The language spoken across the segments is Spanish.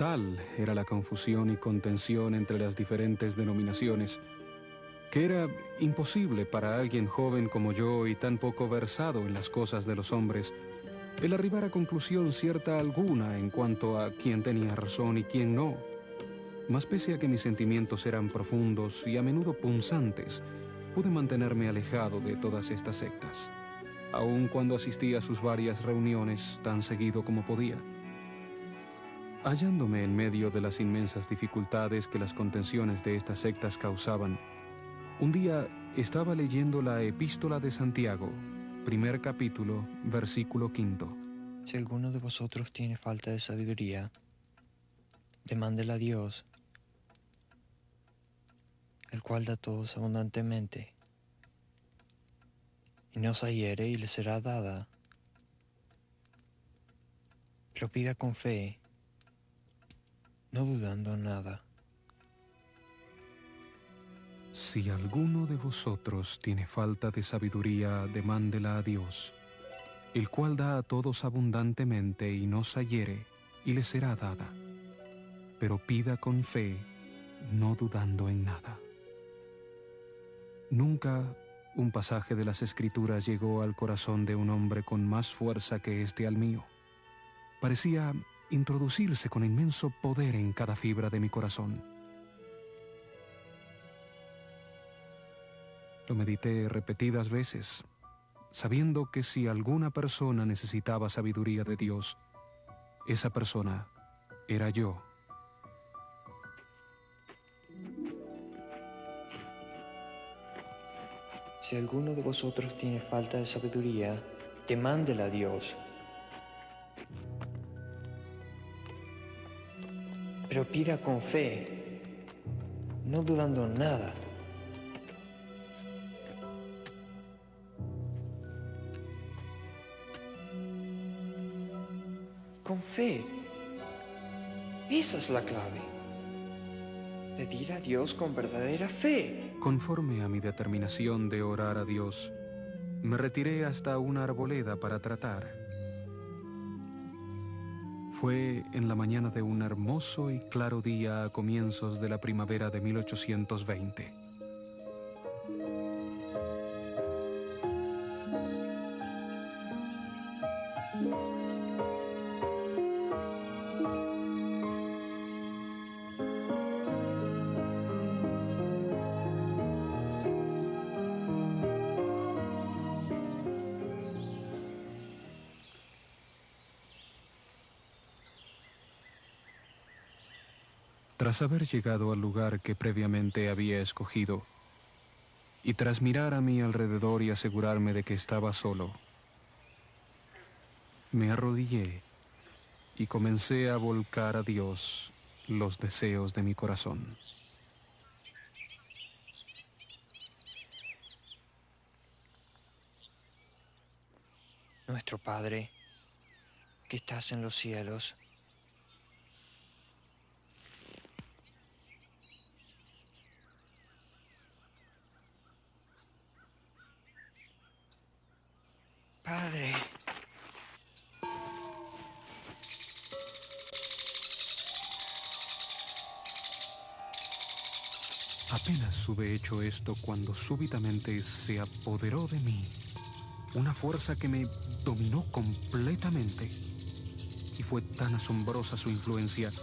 Tal era la confusión y contención entre las diferentes denominaciones, que era imposible para alguien joven como yo y tan poco versado en las cosas de los hombres, el arribar a conclusión cierta alguna en cuanto a quién tenía razón y quién no. Mas pese a que mis sentimientos eran profundos y a menudo punzantes, pude mantenerme alejado de todas estas sectas, aun cuando asistía a sus varias reuniones tan seguido como podía. Hallándome en medio de las inmensas dificultades que las contenciones de estas sectas causaban, un día estaba leyendo la Epístola de Santiago, primer capítulo, versículo 5. Si alguno de vosotros tiene falta de sabiduría, demándela a Dios, el cual da a todos abundantemente, y no se hiere y le será dada. Pero pida con fe, no dudando nada. Si alguno de vosotros tiene falta de sabiduría, demándela a Dios, el cual da a todos abundantemente y no se hiere, y le será dada. Pero pida con fe, no dudando en nada. Nunca un pasaje de las Escrituras llegó al corazón de un hombre con más fuerza que este al mío. Parecía introducirse con inmenso poder en cada fibra de mi corazón. Lo medité repetidas veces, sabiendo que si alguna persona necesitaba sabiduría de Dios, esa persona era yo. Si alguno de vosotros tiene falta de sabiduría, demándela a Dios. Pero pida con fe, no dudando nada. Con fe. Esa es la clave. Pedir a Dios con verdadera fe. Conforme a mi determinación de orar a Dios, me retiré hasta una arboleda para tratar. Fue en la mañana de un hermoso y claro día a comienzos de la primavera de 1820. Tras haber llegado al lugar que previamente había escogido, y tras mirar a mi alrededor y asegurarme de que estaba solo, me arrodillé y comencé a volcar a Dios los deseos de mi corazón. Nuestro Padre, que estás en los cielos, Padre. Apenas hube hecho esto cuando súbitamente se apoderó de mí una fuerza que me dominó completamente, y fue tan asombrosa su influencia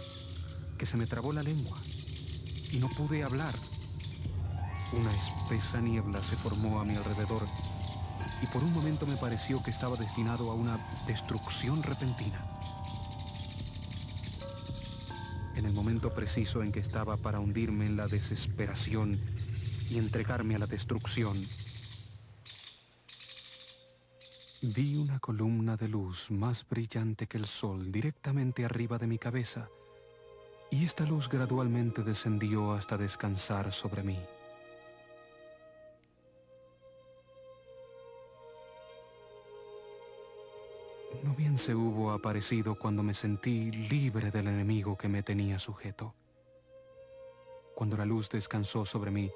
que se me trabó la lengua y no pude hablar. Una espesa niebla se formó a mi alrededor y por un momento me pareció que estaba destinado a una destrucción repentina. En el momento preciso en que estaba para hundirme en la desesperación y entregarme a la destrucción, vi una columna de luz más brillante que el sol directamente arriba de mi cabeza, y esta luz gradualmente descendió hasta descansar sobre mí. No bien se hubo aparecido cuando me sentí libre del enemigo que me tenía sujeto. Cuando la luz descansó sobre mí,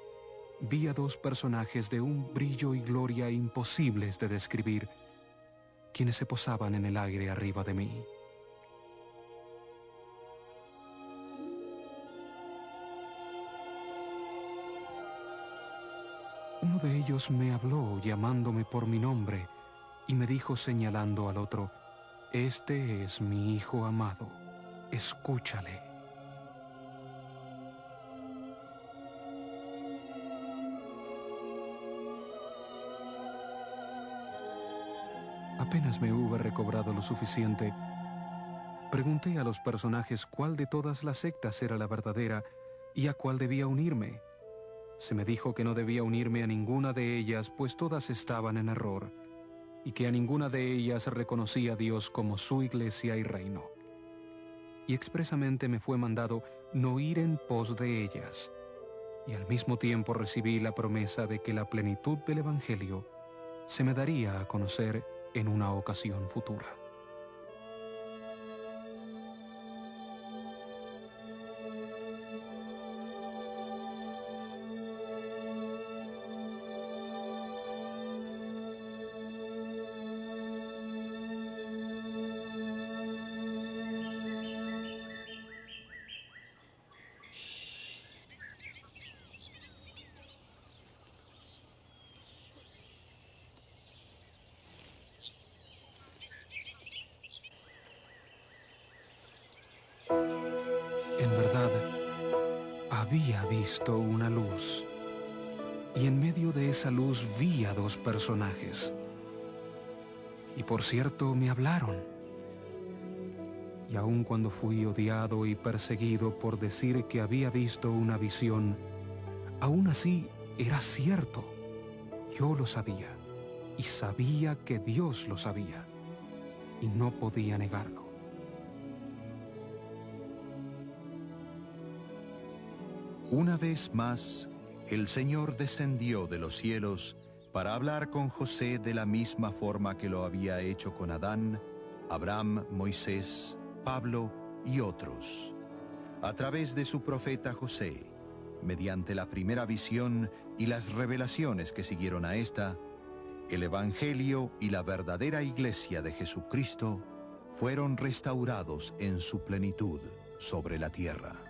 vi a dos personajes de un brillo y gloria imposibles de describir, quienes se posaban en el aire arriba de mí. Uno de ellos me habló llamándome por mi nombre y me dijo señalando al otro: Este es mi Hijo amado, escúchale. Apenas me hube recobrado lo suficiente, pregunté a los personajes cuál de todas las sectas era la verdadera y a cuál debía unirme. Se me dijo que no debía unirme a ninguna de ellas, pues todas estaban en error, y que a ninguna de ellas reconocía a Dios como su iglesia y reino. Y expresamente me fue mandado no ir en pos de ellas, y al mismo tiempo recibí la promesa de que la plenitud del Evangelio se me daría a conocer en una ocasión futura. En verdad, había visto una luz, y en medio de esa luz vi a dos personajes. Y por cierto, me hablaron. Y aun cuando fui odiado y perseguido por decir que había visto una visión, aún así era cierto. Yo lo sabía, y sabía que Dios lo sabía, y no podía negarlo. Una vez más, el Señor descendió de los cielos para hablar con José de la misma forma que lo había hecho con Adán, Abraham, Moisés, Pablo y otros. A través de su profeta José, mediante la primera visión y las revelaciones que siguieron a esta, el Evangelio y la verdadera Iglesia de Jesucristo fueron restaurados en su plenitud sobre la tierra.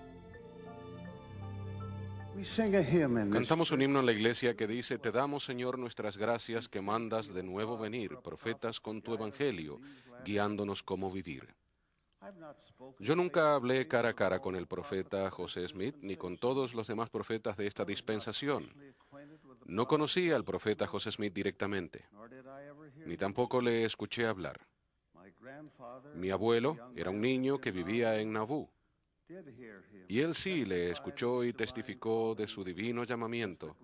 Cantamos un himno en la iglesia que dice: Te damos, Señor, nuestras gracias que mandas de nuevo venir, profetas con tu evangelio, guiándonos cómo vivir. Yo nunca hablé cara a cara con el profeta José Smith ni con todos los demás profetas de esta dispensación. No conocí al profeta José Smith directamente, ni tampoco le escuché hablar. Mi abuelo era un niño que vivía en Nauvoo, y él sí le escuchó y testificó de su divino llamamiento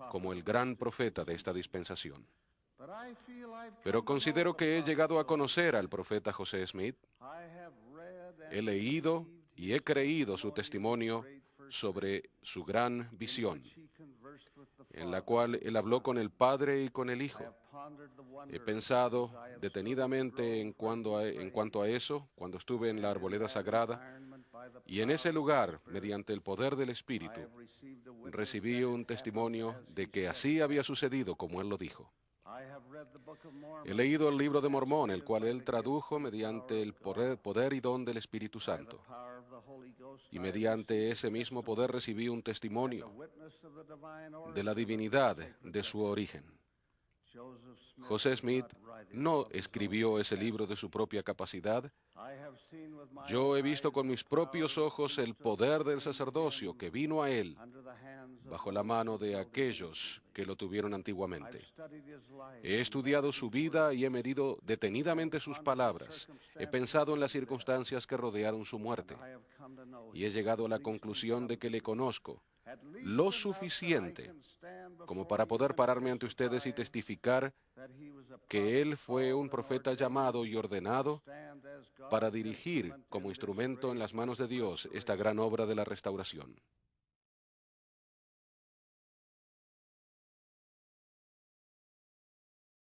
como el gran profeta de esta dispensación. Pero considero que he llegado a conocer al profeta José Smith. He leído y he creído su testimonio sobre su gran visión, en la cual él habló con el Padre y con el Hijo. He pensado detenidamente en cuanto a eso cuando estuve en la arboleda sagrada, y en ese lugar, mediante el poder del Espíritu, recibí un testimonio de que así había sucedido como él lo dijo. He leído el libro de Mormón, el cual él tradujo mediante el poder y don del Espíritu Santo. Y mediante ese mismo poder recibí un testimonio de la divinidad de su origen. José Smith no escribió ese libro de su propia capacidad. Yo he visto con mis propios ojos el poder del sacerdocio que vino a él bajo la mano de aquellos que lo tuvieron antiguamente. He estudiado su vida y he medido detenidamente sus palabras. He pensado en las circunstancias que rodearon su muerte. Y he llegado a la conclusión de que le conozco lo suficiente como para poder pararme ante ustedes y testificar que él fue un profeta llamado y ordenado para dirigir como instrumento en las manos de Dios esta gran obra de la restauración.